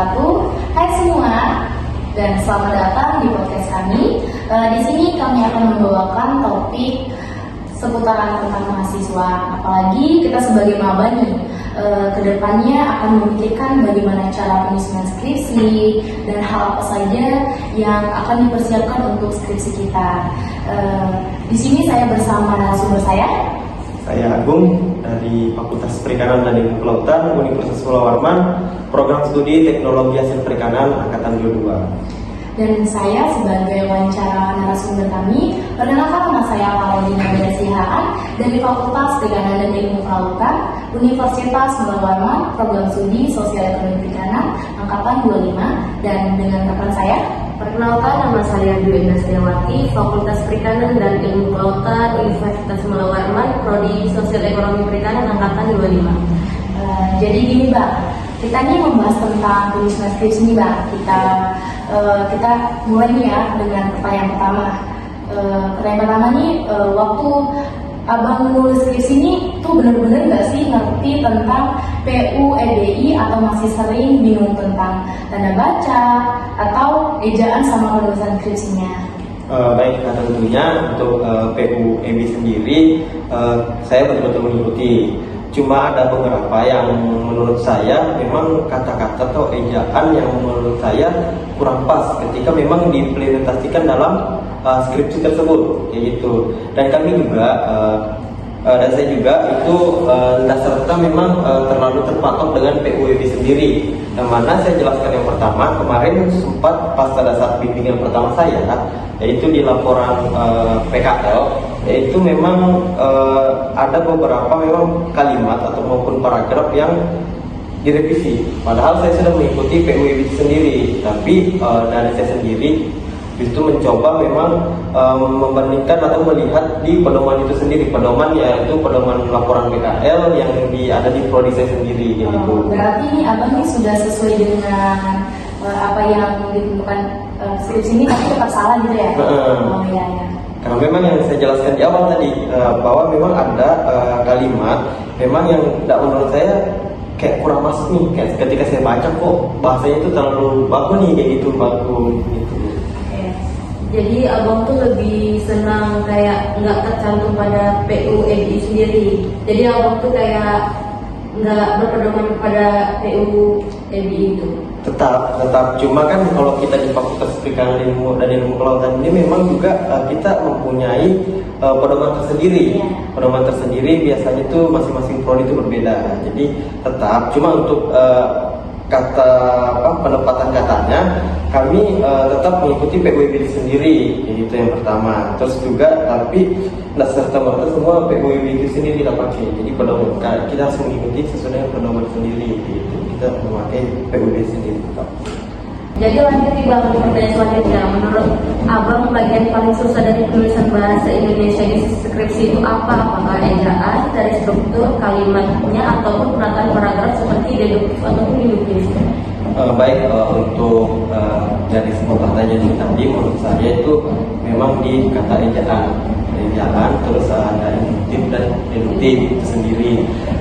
wabarakatuh. Hai semua, dan selamat datang di podcast kami. Di sini kami akan membawakan topik seputaran tentang mahasiswa. Apalagi kita sebagai maba nih, kedepannya akan memikirkan bagaimana cara penyusunan skripsi dan hal apa saja yang akan dipersiapkan untuk skripsi kita. Di sini saya bersama narasumber saya. Saya Agung dari Fakultas Perikanan dan Ilmu Kelautan Universitas Pulau Warman, Program Studi Teknologi Hasil Perikanan Angkatan 22. Dan saya sebagai wawancara narasumber kami, perkenalkan nama saya Paulina Sihaan dari Fakultas Perikanan dan Ilmu Kelautan Universitas Pulau Warman, Program Studi Sosial Ekonomi Perikanan Angkatan 25, dan dengan rekan saya. Perkenalkan, nama saya Dwi Nasriawati, Fakultas Perikanan dan Ilmu Kelautan Universitas Pulau Warman, Prodi Sosial Ekonomi Perikanan Angkatan 25. Jadi gini Bang, kita ini membahas tentang penyusunan skripsi nih Bang. Kita mulai nih ya dengan pertanyaan pertama. Pertanyaan pertama nih, waktu Abang menulis skripsi ini tuh bener-bener nggak sih ngerti tentang PUEDI atau masih sering bingung tentang tanda baca atau ejaan sama penulisan skripsinya? Baik, tentunya untuk PUEDI sendiri saya betul-betul mengikuti. Cuma ada beberapa yang menurut saya memang kata-kata atau ejaan yang menurut saya kurang pas ketika memang diimplementasikan dalam skripsi tersebut, yaitu. Dan kami juga dan saya juga itu tidak serta memang terlalu terpatok dengan PUEDI sendiri. Yang mana saya jelaskan yang pertama kemarin sempat pas pada saat bimbingan pertama saya, yaitu di laporan PKL, yaitu memang ada beberapa memang kalimat atau maupun paragraf yang direvisi. Padahal saya sudah mengikuti PUEDI sendiri, tapi dari saya sendiri itu mencoba memang membandingkan atau melihat di pedoman itu sendiri, pedoman yaitu pedoman laporan PKL yang ada di prodi saya sendiri, gitu. Berarti ini abang ini sudah sesuai dengan apa yang ditentukan skripsi ini, tapi tetap salah gitu ya? Oh iya ya. Karena memang yang saya jelaskan di awal tadi bahwa memang ada kalimat memang yang tidak menurut saya kayak kurang masuk nih, kayak ketika saya baca kok bahasanya itu terlalu bagus nih, kayak gitu, bagus gitu. Jadi abang tuh lebih senang kayak nggak tercantum pada PUEDI sendiri. Jadi abang tuh kayak nggak berpedoman pada PUEDI itu. Tetap. Cuma kan kalau kita di Fakultas Perikanan dan Ilmu Kelautan ini memang juga kita mempunyai pedoman tersendiri. Pedoman tersendiri biasanya itu masing-masing prodi itu berbeda. Jadi tetap. Cuma untuk penempatan katanya kami tetap mengikuti PUEDI sendiri, itu yang pertama. Terus juga tapi tidak serta-merta semua PUEDI sendiri tidak pakai. Jadi pedoman kita harus mengikuti sesuai dengan pedoman sendiri, gitu. Kita memakai PUEDI sendiri tetap. Jadi lanjut di bang, pertanyaan selanjutnya, menurut abang bagian paling susah dari penulisan bahasa Indonesia di skripsi itu apa? Apakah ejaan, dari struktur kalimatnya, ataupun penataan paragraf seperti deduktif ataupun induktif? Baik, untuk dari semua pertanyaan tadi menurut saya itu memang di kata ejaan, terus ada induktif dan deduktif itu sendiri.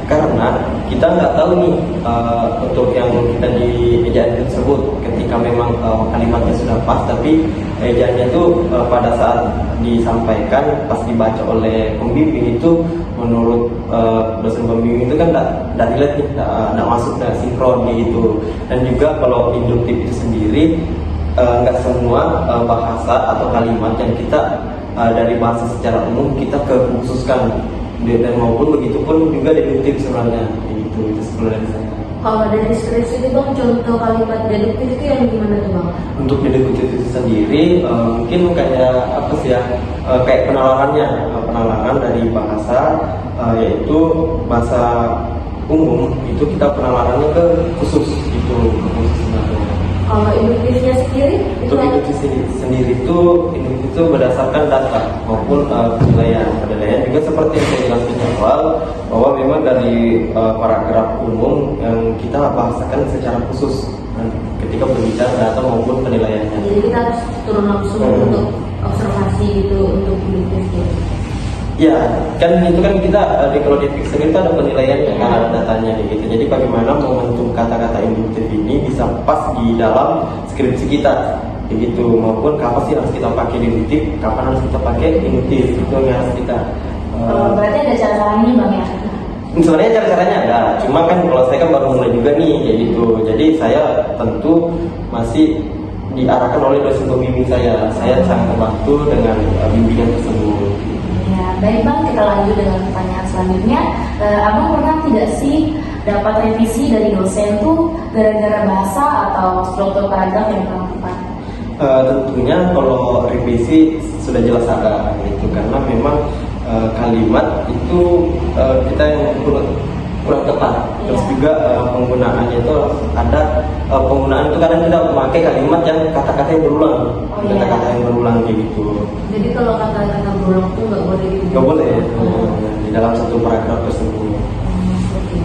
Karena kita nggak tahu nih untuk yang kita di ejaan tersebut ketika memang kalimatnya sudah pas, tapi ejaannya itu pada saat disampaikan pas dibaca oleh pembimbing itu menurut dosen pembimbing itu kan tidak relate nih, tidak masuk, tidak sinkron gitu. Dan juga kalau induktif itu sendiri nggak semua bahasa atau kalimat yang kita dari bahasa secara umum kita kekhususkan, dan maupun begitu pun juga deduktif sebenarnya, itu sebenarnya saya. Kalau dari skripsi itu bang, contoh kalimat deduktif itu yang gimana tuh bang? Untuk deduktif itu sendiri mungkin kayak apa sih ya, kayak penalaran dari bahasa, yaitu bahasa umum itu kita penalarannya ke khusus, itu khusus sebenarnya. Kalau induktifnya sendiri? Untuk induktif sendiri itu berdasarkan data maupun penilaian juga seperti yang saya jelaskan di awal, bahwa memang dari paragraf umum yang kita bahasakan secara khusus ketika berbicara data maupun penilaiannya. Jadi kita harus turun langsung untuk observasi gitu untuk induktifnya. Ya, kan itu kan kita kalau di Pixel itu ada penilaiannya kan, ada datanya kayak gitu. Jadi bagaimana momentum kata-kata induktif ini bisa pas di dalam skripsi kita, kayak gitu. Maupun kapan sih harus kita pakai deduktif, kapan harus kita pakai induktif, itu yang harus kita. Berarti ada cara-caranya Bang ya? Sebenarnya cara-caranya ada, cuma kan kalau saya kan baru mulai juga nih kayak gitu. Jadi saya tentu masih diarahkan oleh dosen pembimbing saya. Saya sangat terbantu dengan bimbingan tersebut. Ya, baik Bang, kita lanjut dengan pertanyaan selanjutnya. Abang pernah tidak sih dapat revisi dari dosen tuh gara-gara bahasa atau struktur paragraf yang pernah lakukan? Tentunya kalau revisi sudah jelas ada gitu, karena memang kalimat itu kita yang kurang tepat. Terus juga penggunaannya itu ada penggunaan itu kadang kita memakai kalimat yang kata-kata yang berulang, kata-kata yang berulang kayak gitu. Jadi kalau kata-kata berulang itu nggak boleh gitu? Nggak boleh di dalam satu paragraf tersebut. Oke.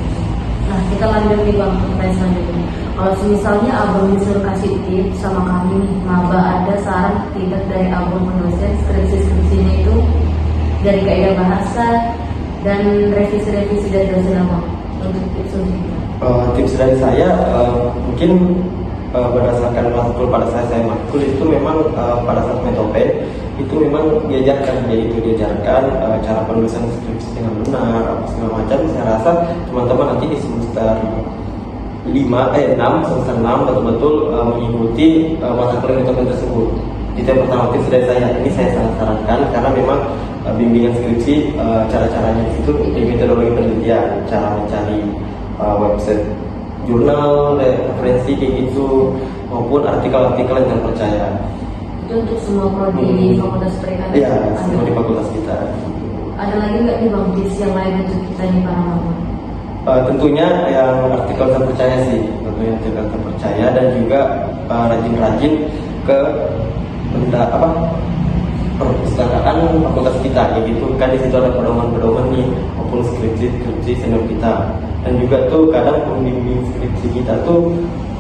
Nah, kita lanjut nih Bang, pertanyaan selanjutnya. Kalau misalnya Abang disuruh kasih tips sama kami nih, maba ada saran tidak dari Abang ke dosen skripsi-skripsinya itu dari kaidah bahasa dan revisi-revisi dari dosen Abang untuk tips untuk kita? Tips dari saya mungkin berdasarkan matkul pada saya matkul itu memang pada saat metope itu memang diajarkan, yaitu diajarkan cara penulisan skripsi dengan benar apa segala macam. Saya rasa teman-teman nanti di semester 6 semester 6 betul-betul mengikuti mata kuliah metope tersebut. Itu yang pertama, tips dari saya. Ini saya sangat sarankan karena memang bimbingan skripsi cara-caranya itu di metodologi penelitian, cara mencari website jurnal, referensi kayak gitu, maupun artikel-artikel yang terpercaya. Itu untuk semua prodi di fakultas perikanan? Iya, semua di fakultas kita. Ada lagi nggak nih Bang tips yang lain untuk kita nih para maba? Tentunya yang artikel terpercaya sih, tentunya artikel terpercaya, dan juga rajin-rajin ke perpustakaan fakultas kita, kayak gitu kan. Di situ ada pedoman-pedoman nih, maupun skripsi senior kita. Dan juga tuh kadang pembimbing skripsi kita tuh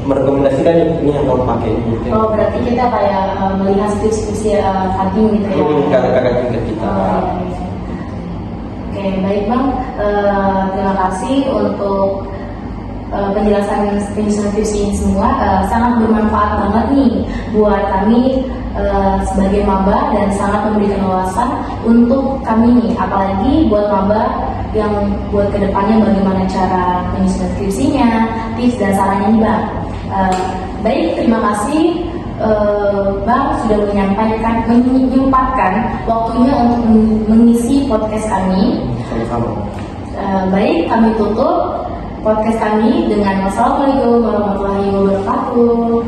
merekomendasikan ini yang kamu pakai gitu. Oh, berarti kita kayak melihat skripsi cutting gitu ya? Kakak tingkat kita. Oke, baik Bang. Terima kasih untuk penjelasan skripsi ini semua. Sangat bermanfaat banget nih buat kami sebagai maba, dan sangat memberikan wawasan untuk kami nih, apalagi buat maba yang buat kedepannya bagaimana cara menyusun skripsinya, tips dan sarannya nih Bang. Baik, terima kasih Bang sudah menyempatkan waktunya untuk mengisi podcast kami. Sama-sama. Baik, kami tutup podcast kami dengan wassalamualaikum warahmatullahi wabarakatuh.